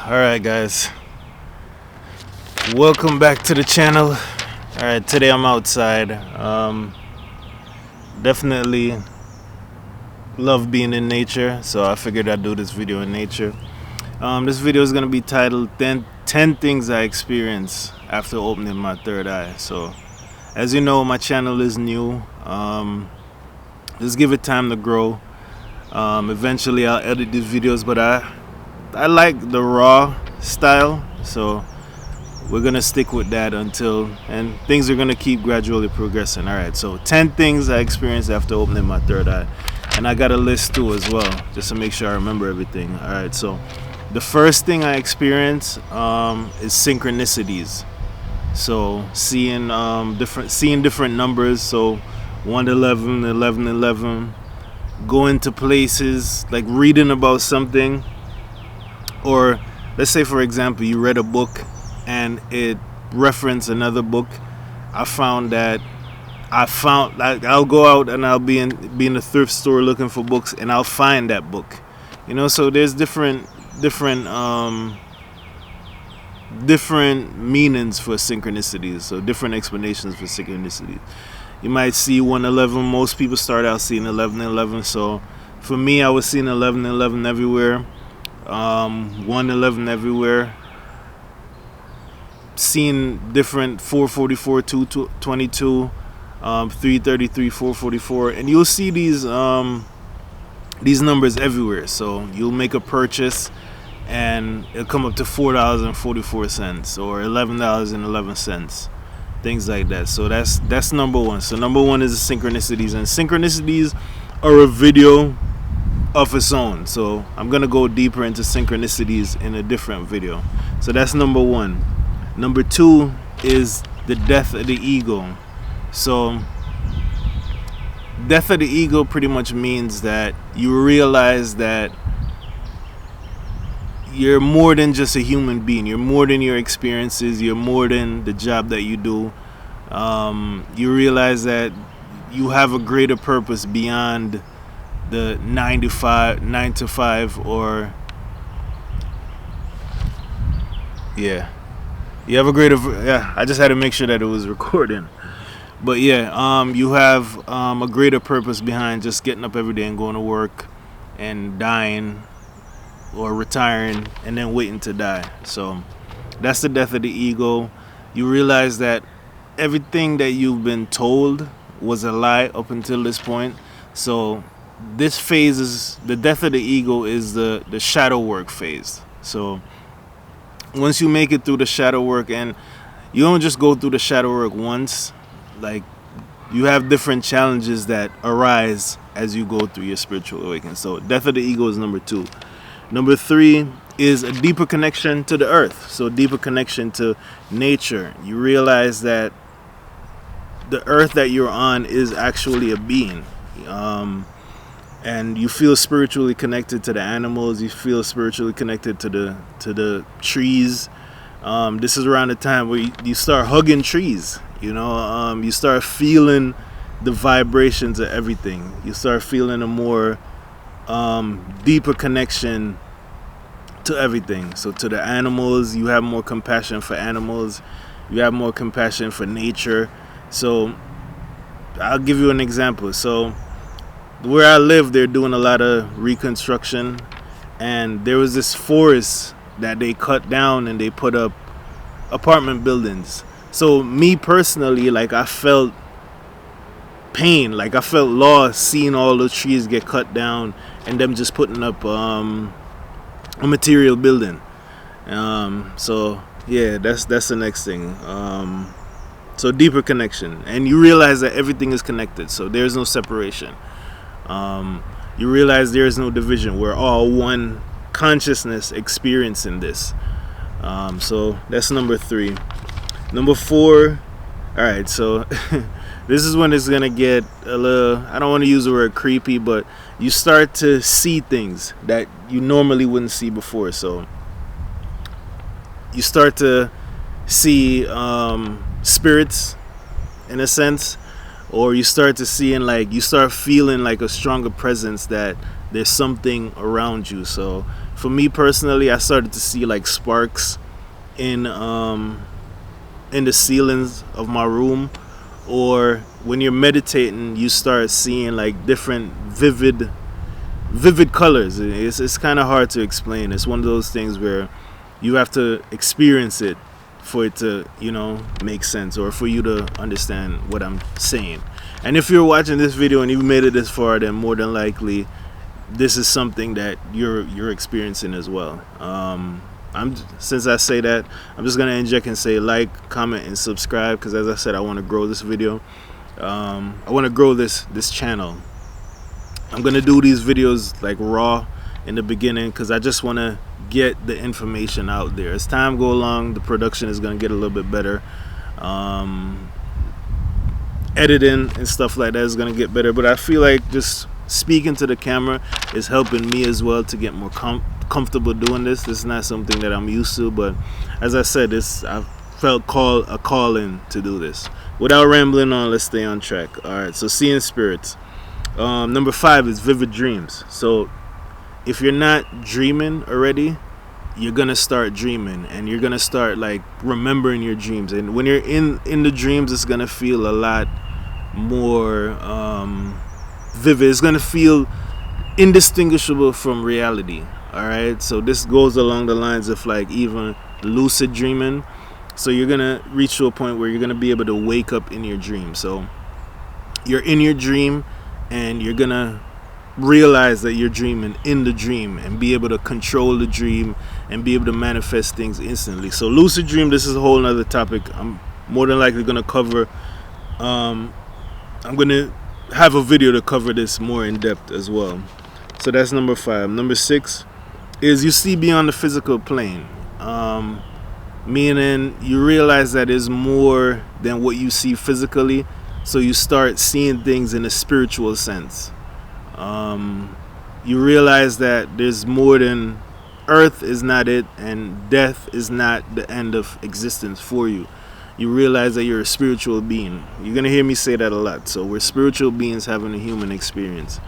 Alright guys, welcome back to the channel. Alright, today I'm outside. Definitely love being in nature, so I figured I'd do this video in nature. This video is going to be titled 10 things I experienced after opening my third eye. So as you know, my channel is new. Just give it time to grow. Eventually I'll edit these videos, but I like the raw style, so we're gonna stick with that and things are gonna keep gradually progressing. Alright, so 10 things I experienced after opening my third eye, and I got a list too as well, just to make sure I remember everything. Alright, so the first thing I experienced is synchronicities. So seeing different numbers, so 1 to 11, 11 11, going to places, like reading about something. Or let's say, for example, you read a book and it referenced another book. I'll go out and I'll be in a thrift store looking for books, and I'll find that book. So there's different meanings for synchronicities, so different explanations for synchronicities. You might see 111. Most people start out seeing 1111. So for me, I was seeing 1111 everywhere. 111 everywhere, seeing different 444, 222, 333, 444, and you'll see these numbers everywhere. So you'll make a purchase and it'll come up to $4.44 or $11.11, things like that. So that's number one. So number one is the synchronicities, and synchronicities are a video of its own, so I'm gonna go deeper into synchronicities in a different video. So that's number one. Number two is the death of the ego. So death of the ego pretty much means that you realize that you're more than just a human being. You're more than your experiences. You're more than the job that you do. You realize that you have a greater purpose beyond the 9 to 5, or you have a greater, I just had to make sure that it was recording. But you have a greater purpose behind just getting up every day and going to work and dying or retiring and then waiting to die. So that's the death of the ego. You realize that everything that you've been told was a lie up until this point. So this phase is the death of the ego, is the shadow work phase. So once you make it through the shadow work, and you don't just go through the shadow work once, like you have different challenges that arise as you go through your spiritual awakening. So death of the ego is number two. Number three is a deeper connection to the earth. So deeper connection to nature. You realize that the earth that you're on is actually a being. And you feel spiritually connected to the animals. You feel spiritually connected to the trees. This is around the time where you start hugging trees. You start feeling the vibrations of everything. You start feeling a more deeper connection to everything. So to the animals, you have more compassion for animals. You have more compassion for nature. So I'll give you an example. So where I live, they're doing a lot of reconstruction, and there was this forest that they cut down and they put up apartment buildings. So me personally, like, I felt pain, like I felt lost seeing all those trees get cut down and them just putting up a material building. So that's the next thing. So deeper connection, and you realize that everything is connected, so there's no separation. You realize there is no division. We're all one consciousness experiencing this. So that's number three. Number four, alright, so this is when it's gonna get a little, I don't want to use the word creepy, but you start to see things that you normally wouldn't see before. So you start to see spirits, in a sense, or you start to see and like you start feeling like a stronger presence that there's something around you. So for me personally, I started to see like sparks in the ceilings of my room, or when you're meditating you start seeing like different vivid colors. It's kind of hard to explain. It's one of those things where you have to experience it for it to, you know, make sense, or for you to understand what I'm saying. And if you're watching this video and you've made it this far, then more than likely this is something that you're experiencing as well. Since I say that, I'm just gonna inject and say like, comment, and subscribe, because as I said, I want to grow this video. I want to grow this channel. I'm gonna do these videos like raw in the beginning because I just want to get the information out there. As time go along, the production is gonna get a little bit better. Editing and stuff like that is gonna get better, but I feel like just speaking to the camera is helping me as well to get more comfortable doing this. This is not something that I'm used to, but as I said, I felt a calling to do this. Without rambling on, let's stay on track. All right, so seeing spirits. Number 5 is vivid dreams. So if you're not dreaming already, you're gonna start dreaming, and you're gonna start like remembering your dreams. And when you're in the dreams, it's gonna feel a lot more vivid. It's gonna feel indistinguishable from reality. All right, so this goes along the lines of like even lucid dreaming. So you're gonna reach to a point where you're gonna be able to wake up in your dream. So you're in your dream and you're gonna realize that you're dreaming in the dream, and be able to control the dream and be able to manifest things instantly. So lucid dream, this is a whole nother topic I'm more than likely gonna cover. I'm gonna have a video to cover this more in depth as well. So that's number 5. Number 6 is you see beyond the physical plane, meaning you realize that there's more than what you see physically. So you start seeing things in a spiritual sense. You realize that there's more than earth is not it, and death is not the end of existence for you. You realize that you're a spiritual being. You're gonna hear me say that a lot. So we're spiritual beings having a human experience.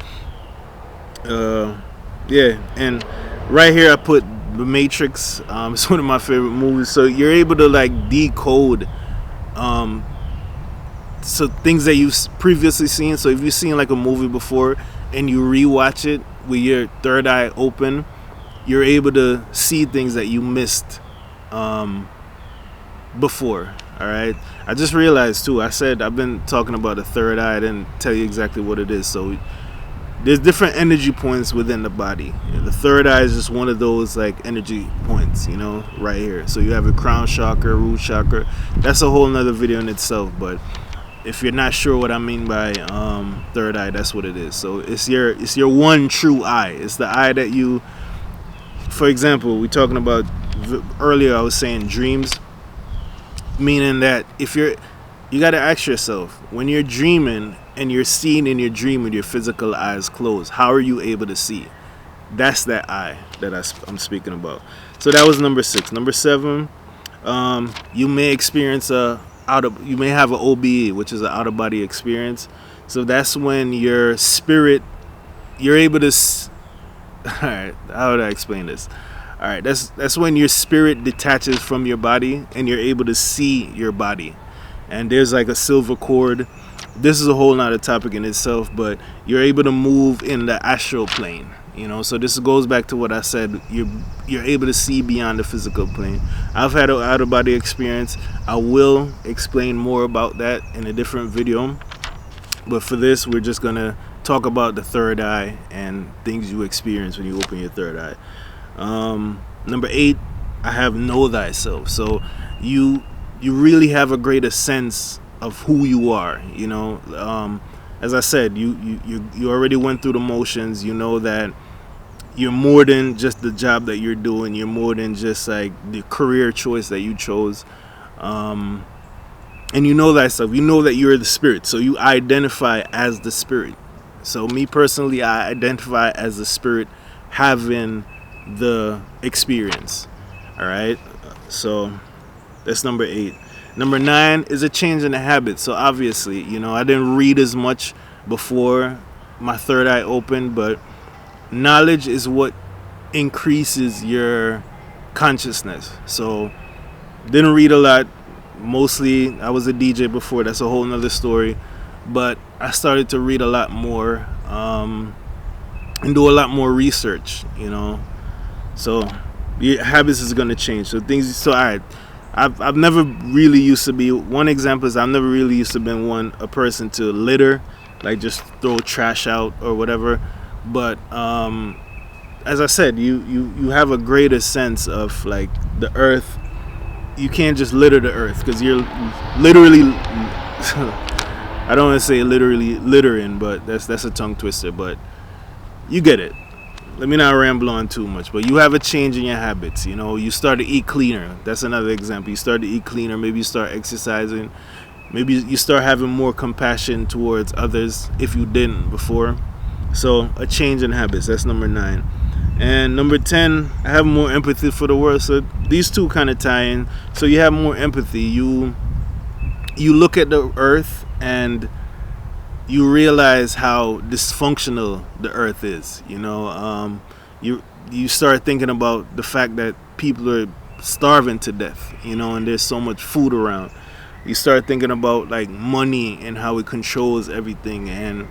Yeah, and right here I put The Matrix. It's one of my favorite movies. So you're able to like decode so things that you've previously seen. So if you've seen like a movie before and you rewatch it with your third eye open, you're able to see things that you missed before. All right, I just realized too, I said I've been talking about the third eye. I didn't tell you exactly what it is. So there's different energy points within the body. The third eye is just one of those like energy points, you know, right here. So you have a crown chakra, root chakra. That's a whole nother video in itself. But if you're not sure what I mean by third eye, that's what it is. So it's your one true eye. It's the eye that you, for example, we're talking about earlier, I was saying dreams, meaning that if you got to ask yourself, when you're dreaming and you're seeing in your dream with your physical eyes closed, how are you able to see? That's that eye that I'm speaking about. So that was number 6. Number 7, you may experience you may have an OBE, which is an out of body experience. So that's when your spirit, you're able to all right, how would I explain this? All right, that's when your spirit detaches from your body and you're able to see your body. And there's like a silver cord. This is a whole nother topic in itself, but you're able to move in the astral plane. You know, so this goes back to what I said. You're able to see beyond the physical plane. I've had an out of body experience. I will explain more about that in a different video. But for this, we're just gonna talk about the third eye and things you experience when you open your third eye. Number 8, I have know thyself. So you really have a greater sense of who you are. You know, as I said, you already went through the motions. You know that you're more than just the job that you're doing. You're more than just like the career choice that you chose. And you know thyself. You know that you're the spirit. So you identify as the spirit. So me personally, I identify as the spirit having the experience. All right, so that's number 8. Number 9 is a change in the habit. So obviously, you know, I didn't read as much before my third eye opened, but knowledge is what increases your consciousness. So didn't read a lot. Mostly I was a DJ before, that's a whole nother story. But I started to read a lot more, and do a lot more research, you know. So your habits is gonna change. So things. So alright, I've never really used to be. One example is I've never really used to been a person to litter, like just throw trash out or whatever. But as I said, you have a greater sense of like the earth. You can't just litter the earth because you're literally. I don't want to say literally littering, but that's a tongue twister. But you get it. Let me not ramble on too much, but you have a change in your habits. You know, you start to eat cleaner. That's another example. You start to eat cleaner. Maybe you start exercising. Maybe you start having more compassion towards others if you didn't before. So a change in habits. That's number 9. And number 10, I have more empathy for the world. So these two kind of tie in. So you have more empathy. You look at the earth and you realize how dysfunctional the earth is. You know, you start thinking about the fact that people are starving to death, you know, and there's so much food around. You start thinking about like money and how it controls everything, and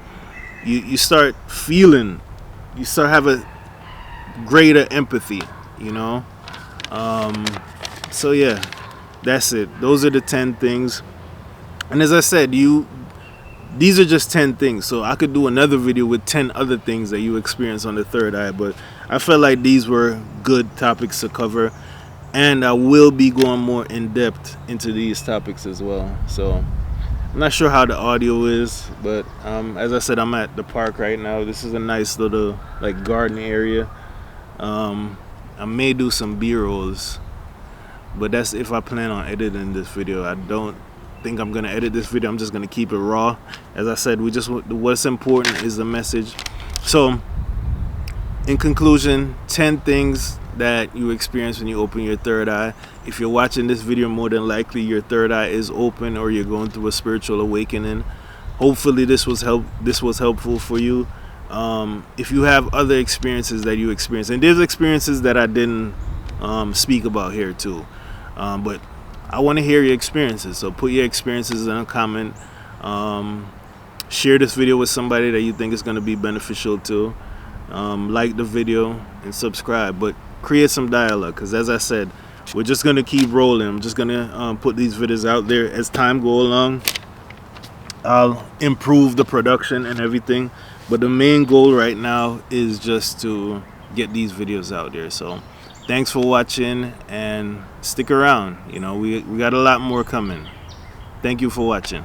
you start feeling, you start having greater empathy, you know. So yeah, that's it. Those are the 10 things. And as I said, these are just 10 things, so I could do another video with 10 other things that you experience on the third eye, but I felt like these were good topics to cover, and I will be going more in depth into these topics as well. So I'm not sure how the audio is, but as I said, I'm at the park right now. This is a nice little like garden area. I may do some B-rolls, but that's if I plan on editing this video. I don't think I'm gonna edit this video. I'm just gonna keep it raw. As I said, what's important is the message. So in conclusion, 10 things that you experience when you open your third eye. If you're watching this video, more than likely your third eye is open or you're going through a spiritual awakening. Hopefully this was helpful for you. If you have other experiences that you experience, and there's experiences that I didn't speak about here too, but I want to hear your experiences, so put your experiences in a comment. Share this video with somebody that you think is going to be beneficial to. Like the video and subscribe, but create some dialogue, because as I said, we're just going to keep rolling. I'm just going to put these videos out there. As time go along, I'll improve the production and everything, but the main goal right now is just to get these videos out there. So thanks for watching, and stick around. You know, we got a lot more coming. Thank you for watching.